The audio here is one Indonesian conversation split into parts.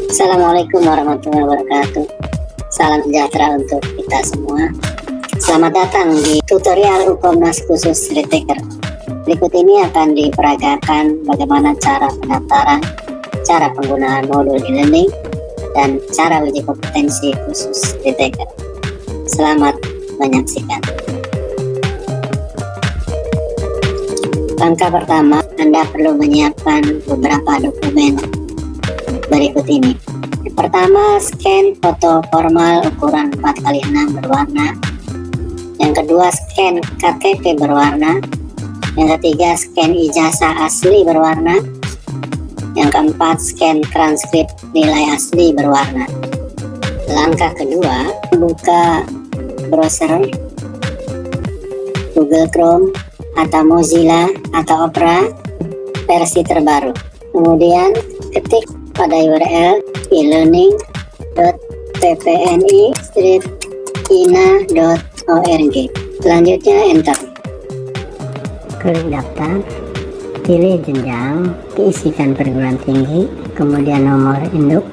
Assalamualaikum warahmatullahi wabarakatuh. Salam sejahtera untuk kita semua. Selamat datang di tutorial UKOMNAS khusus Retaker. Berikut ini akan diperagakan bagaimana cara pendaftaran, cara penggunaan modul e-learning, dan cara uji kompetensi khusus Retaker. Selamat menyaksikan. Langkah pertama, Anda perlu menyiapkan beberapa dokumen berikut ini. Yang pertama, scan foto formal ukuran 4x6 berwarna. Yang kedua, scan KTP berwarna. Yang ketiga, scan ijazah asli berwarna. Yang keempat, scan transkrip nilai asli berwarna. Langkah kedua, buka browser Google Chrome atau Mozilla atau Opera versi terbaru. Kemudian ketik pada URL e-learning.ppni-ina.org. Selanjutnya enter. Klik daftar, pilih jenjang, diisikan perguruan tinggi, kemudian nomor induk.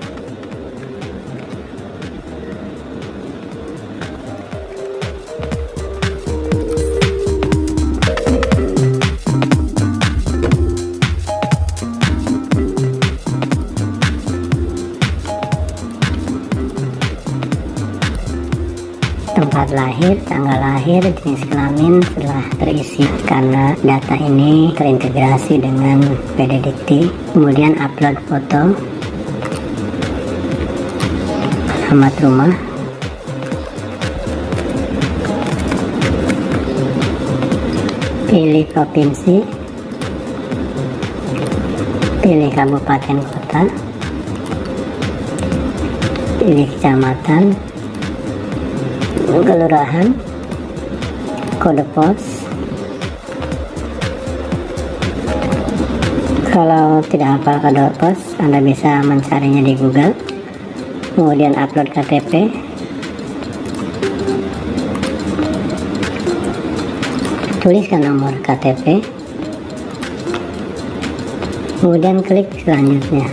Tempat lahir, tanggal lahir, jenis kelamin telah terisi karena data ini terintegrasi dengan PDDikti. Kemudian upload foto, alamat rumah, pilih provinsi, pilih kabupaten kota, pilih kecamatan, kelurahan, kode pos. Kalau tidak hafal kode pos, Anda bisa mencarinya di Google. Kemudian upload KTP, tuliskan nomor KTP, kemudian klik selanjutnya.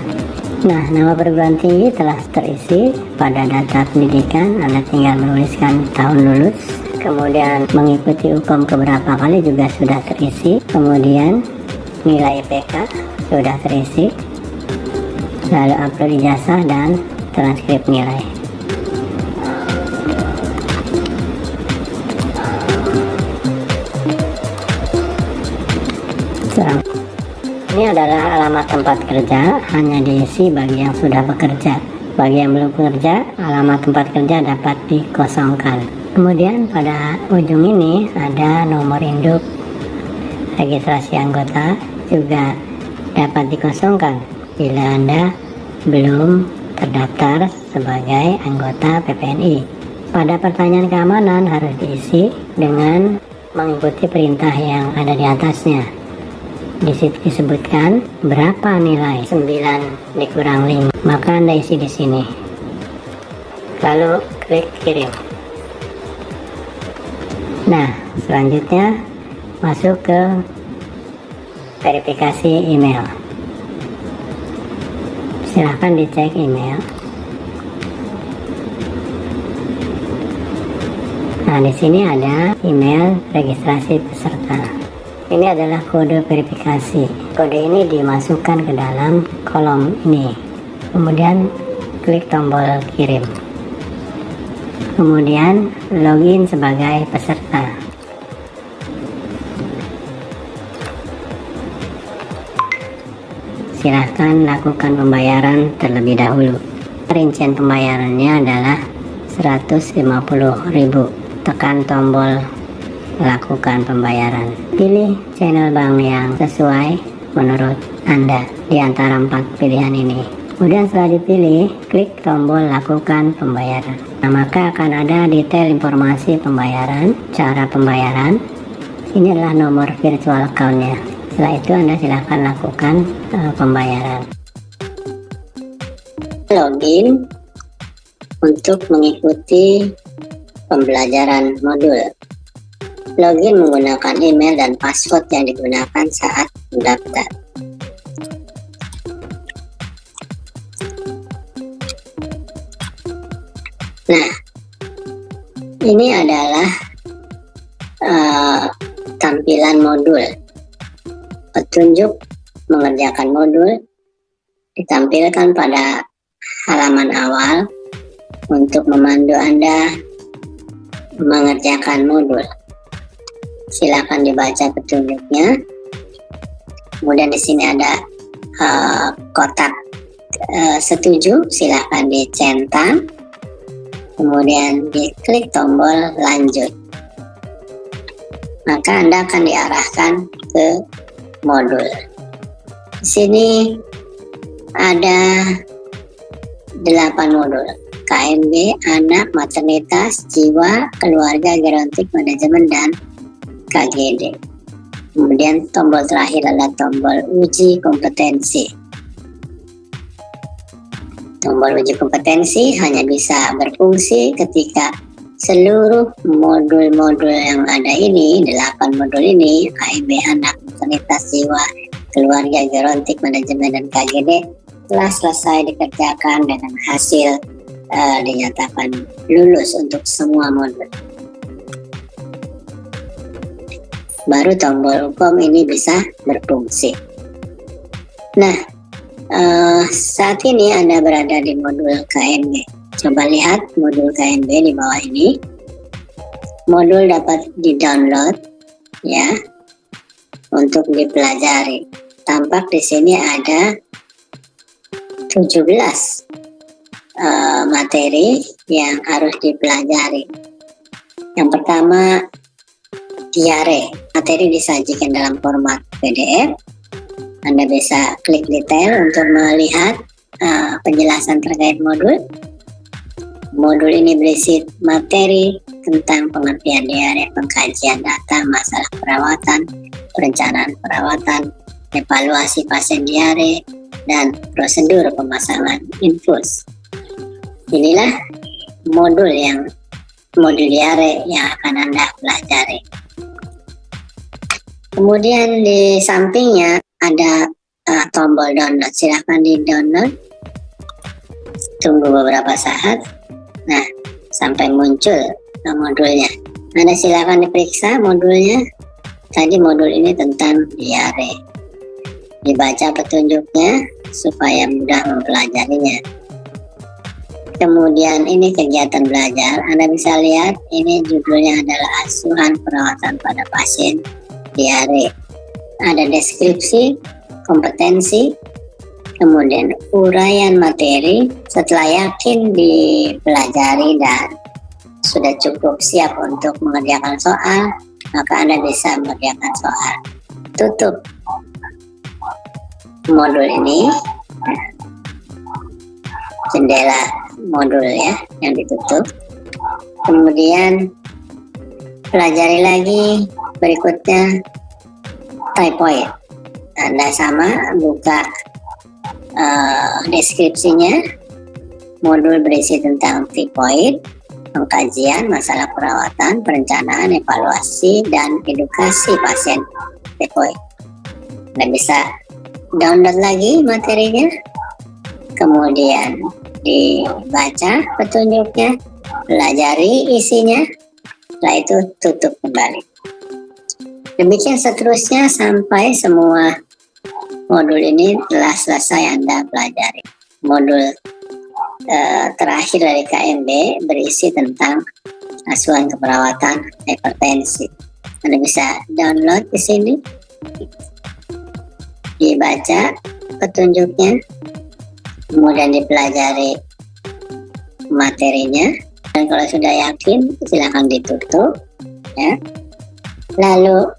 Nah, nama perguruan tinggi telah terisi pada data pendidikan. Anda tinggal menuliskan tahun lulus, kemudian mengikuti UKOM keberapa kali juga sudah terisi, kemudian nilai IPK sudah terisi, lalu upload ijazah dan transkrip nilai. Ini adalah alamat tempat kerja, hanya diisi bagi yang sudah bekerja. Bagi yang belum bekerja, alamat tempat kerja dapat dikosongkan. Kemudian pada ujung ini ada nomor induk. Registrasi anggota juga dapat dikosongkan bila Anda belum terdaftar sebagai anggota PPNI. Pada pertanyaan keamanan harus diisi dengan mengikuti perintah yang ada di atasnya. Di situ disebutkan berapa nilai 9 dikurang 5, maka Anda isi di sini. Lalu klik kirim. Nah, selanjutnya masuk ke verifikasi email. Silahkan dicek email. Nah, di sini ada email registrasi peserta. Ini adalah kode verifikasi. Kode ini dimasukkan ke dalam kolom ini. Kemudian klik tombol kirim. Kemudian login sebagai peserta. Silahkan lakukan pembayaran terlebih dahulu. Rincian pembayarannya adalah 150.000. Tekan tombol lakukan pembayaran. Pilih channel bank yang sesuai menurut Anda di antara 4 pilihan ini. Kemudian setelah dipilih, klik tombol lakukan pembayaran. Nah, maka akan ada detail informasi pembayaran, cara pembayaran. Ini adalah nomor virtual account-nya. Setelah itu Anda silahkan lakukan pembayaran. Login untuk mengikuti pembelajaran modul. Login menggunakan email dan password yang digunakan saat mendaftar. Nah, ini adalah tampilan modul. Petunjuk mengerjakan modul ditampilkan pada halaman awal untuk memandu Anda mengerjakan modul. Silakan dibaca petunjuknya. Kemudian di sini ada kotak setuju, silakan dicentang. Kemudian diklik tombol lanjut. Maka Anda akan diarahkan ke modul. Di sini ada 8 modul. KMB, anak, maternitas, jiwa, keluarga, gerontik, manajemen, dan KGD. Kemudian tombol terakhir adalah tombol uji kompetensi. Tombol uji kompetensi hanya bisa berfungsi ketika seluruh modul-modul yang ada ini, 8 modul ini, KMB, anak, maternitas, jiwa, keluarga, gerontik, manajemen, dan KGD telah selesai dikerjakan dengan hasil dinyatakan lulus untuk semua modul. Baru tombol hukum ini bisa berfungsi. Nah, saat ini Anda berada di modul KMB. Coba lihat modul KMB di bawah ini. Modul dapat di-download ya untuk dipelajari. Tampak di sini ada 17 materi yang harus dipelajari. Yang pertama, diare. Materi disajikan dalam format PDF. Anda bisa klik detail untuk melihat penjelasan terkait modul. Modul ini berisi materi tentang pengertian diare, pengkajian data, masalah perawatan, perencanaan perawatan, evaluasi pasien diare, dan prosedur pemasangan infus. Inilah modul diare yang akan Anda pelajari. Kemudian di sampingnya ada tombol download. Silahkan di download. Tunggu beberapa saat. Nah, sampai muncul modulnya. Anda silahkan diperiksa modulnya. Tadi modul ini tentang diare. Dibaca petunjuknya supaya mudah mempelajarinya. Kemudian ini kegiatan belajar. Anda bisa lihat ini judulnya adalah asuhan perawatan pada pasien diare. Ada deskripsi, kompetensi, kemudian uraian materi. Setelah yakin dipelajari dan sudah cukup siap untuk mengerjakan soal, maka Anda bisa mengerjakan soal. Tutup modul ini, jendela modul ya yang ditutup. Kemudian pelajari lagi berikutnya typoid. Anda sama buka deskripsinya. Modul berisi tentang typoid, pengkajian masalah perawatan, perencanaan, evaluasi, dan edukasi pasien typoid. Anda bisa download lagi materinya, kemudian dibaca petunjuknya, pelajari isinya, setelah itu tutup kembali. Demikian seterusnya sampai semua modul ini telah selesai Anda pelajari. Modul terakhir dari KMB berisi tentang asuhan keperawatan hipertensi. Anda bisa download di sini, dibaca petunjuknya, kemudian dipelajari materinya, dan kalau sudah yakin silakan ditutup ya. Lalu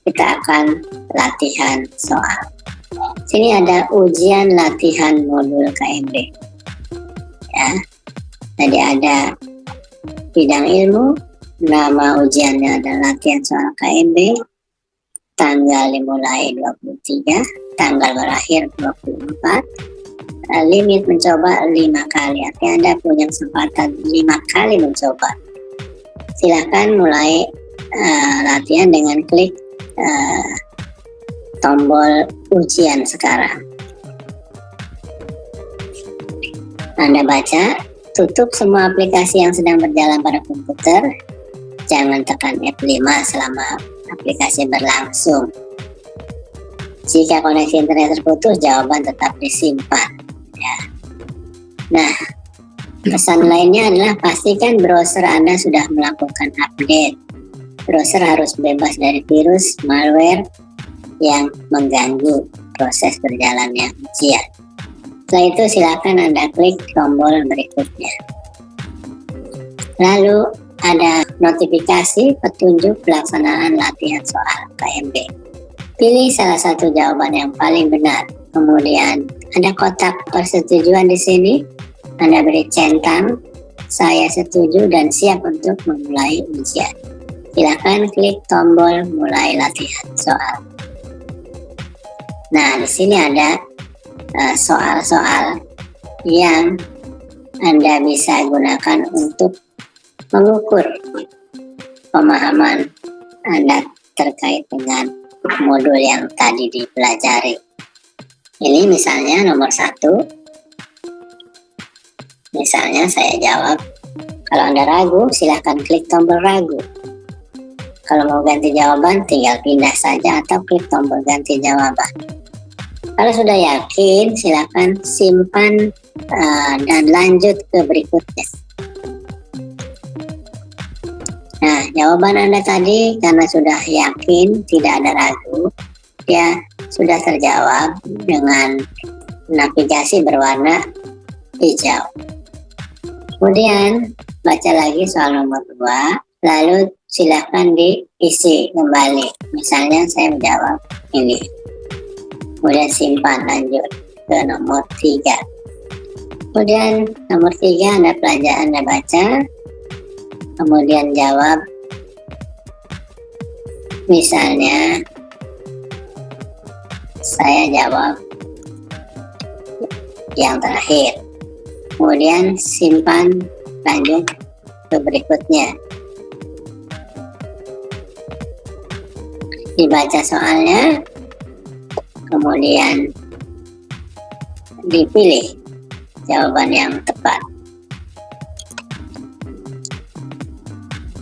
kita akan latihan soal. Sini ada ujian latihan modul KMB ya. Jadi ada bidang ilmu, nama ujiannya adalah latihan soal KMB, tanggal dimulai 23, tanggal berakhir 24, limit mencoba 5 kali. Artinya Anda punya kesempatan 5 kali mencoba. Silakan mulai latihan dengan klik tombol ujian sekarang. Anda baca tutup semua aplikasi yang sedang berjalan pada komputer. Jangan tekan F5 selama aplikasi berlangsung. Jika koneksi internet terputus, jawaban tetap disimpan. Ya. Nah, pesan lainnya adalah pastikan browser Anda sudah melakukan update. Browser harus bebas dari virus, malware yang mengganggu proses berjalannya ujian. Setelah itu silakan Anda klik tombol berikutnya. Lalu ada notifikasi petunjuk pelaksanaan latihan soal KMB. Pilih salah satu jawaban yang paling benar. Kemudian ada kotak persetujuan di sini. Anda beri centang, saya setuju dan siap untuk memulai ujian. Silakan klik tombol mulai latihan soal. Nah, di sini ada soal-soal yang Anda bisa gunakan untuk mengukur pemahaman Anda terkait dengan modul yang tadi dipelajari. Ini misalnya nomor 1. Misalnya saya jawab, kalau Anda ragu silahkan klik tombol ragu. Kalau mau ganti jawaban tinggal pindah saja atau klik tombol ganti jawaban. Kalau sudah yakin silahkan simpan dan lanjut ke berikutnya. Nah, jawaban Anda tadi karena sudah yakin tidak ada ragu, ya sudah terjawab dengan navigasi berwarna hijau. Kemudian baca lagi soal nomor 2, lalu silakan diisi kembali. Misalnya saya menjawab ini. Kemudian simpan lanjut ke nomor 3. Kemudian nomor 3 Anda baca. Kemudian jawab. Misalnya saya jawab yang terakhir. Kemudian simpan lanjut ke berikutnya. Dibaca soalnya, kemudian dipilih jawaban yang tepat.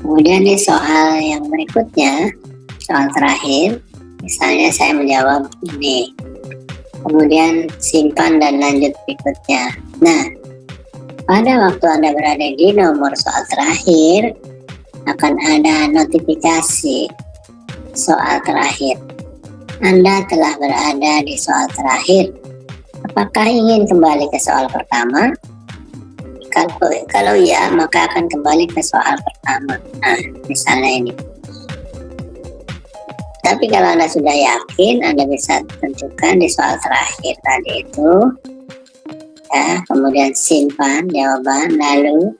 Kemudian di soal yang berikutnya, soal terakhir, misalnya saya menjawab ini. Kemudian simpan dan lanjut berikutnya. Nah, pada waktu Anda berada di nomor soal terakhir, akan ada notifikasi soal terakhir. Anda telah berada di soal terakhir. Apakah ingin kembali ke soal pertama? Kalau ya, maka akan kembali ke soal pertama. Nah, misalnya ini. Tapi kalau Anda sudah yakin, Anda bisa tentukan di soal terakhir tadi itu. Ya, kemudian simpan jawaban, lalu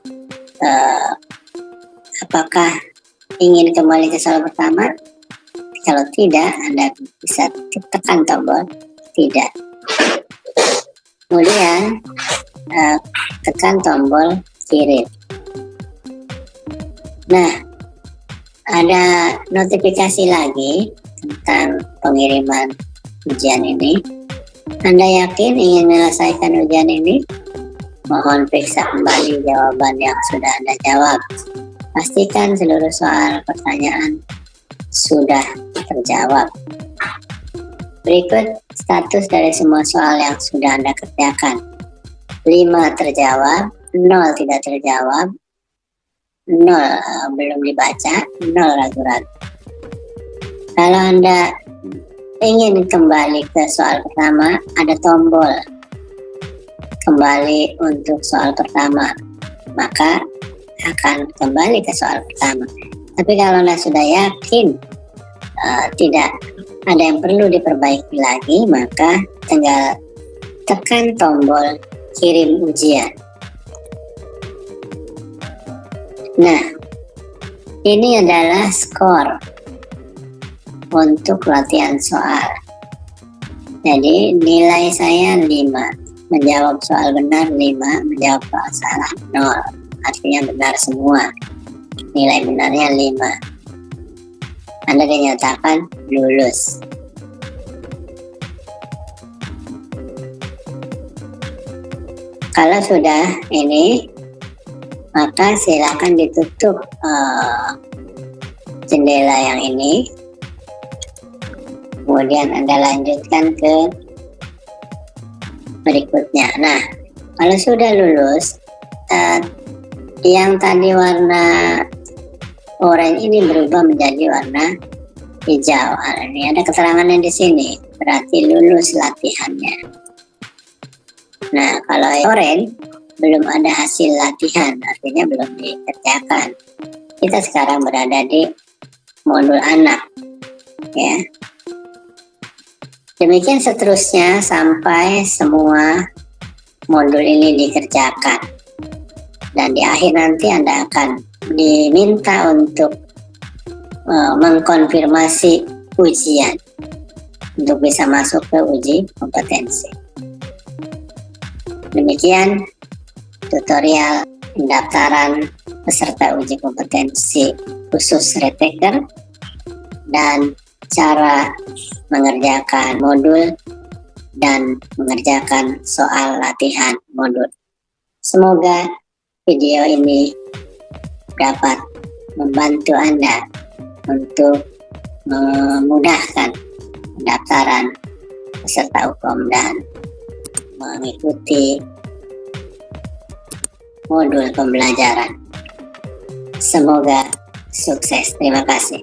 apakah ingin kembali ke soal pertama? Kalau tidak, Anda bisa tekan tombol tidak. Kemudian tekan tombol kirim. Nah, ada notifikasi lagi tentang pengiriman ujian ini. Anda yakin ingin menyelesaikan ujian ini? Mohon periksa kembali jawaban yang sudah Anda jawab. Pastikan seluruh soal pertanyaan sudah terjawab. Berikut status dari semua soal yang sudah Anda kerjakan. 5 terjawab, 0 tidak terjawab, 0 belum dibaca, 0 ragu-ragu. Kalau Anda ingin kembali ke soal pertama, ada tombol kembali untuk soal pertama, maka akan kembali ke soal pertama. Tapi kalau Anda sudah yakin tidak ada yang perlu diperbaiki lagi, maka tinggal tekan tombol kirim ujian. Nah, ini adalah skor untuk latihan soal. Jadi nilai saya 5, menjawab soal benar 5, menjawab soal salah 0. Artinya benar semua. Nilai benarnya 5. Anda dinyatakan lulus. Kalau sudah ini, maka silakan ditutup jendela yang ini, kemudian Anda lanjutkan ke berikutnya. Nah, kalau sudah lulus, yang tadi warna oranye ini berubah menjadi warna hijau. Ini ada keterangannya di sini, berarti lulus latihannya. Nah, kalau oranye belum ada hasil latihan, artinya belum dikerjakan. Kita sekarang berada di modul anak, ya. Demikian seterusnya sampai semua modul ini dikerjakan. Dan di akhir nanti Anda akan diminta untuk mengkonfirmasi ujian untuk bisa masuk ke uji kompetensi. Demikian tutorial pendaftaran peserta uji kompetensi khusus retaker dan cara mengerjakan modul dan mengerjakan soal latihan modul. Semoga video ini dapat membantu Anda untuk memudahkan pendaftaran peserta UKOM dan mengikuti modul pembelajaran. Semoga sukses. Terima kasih.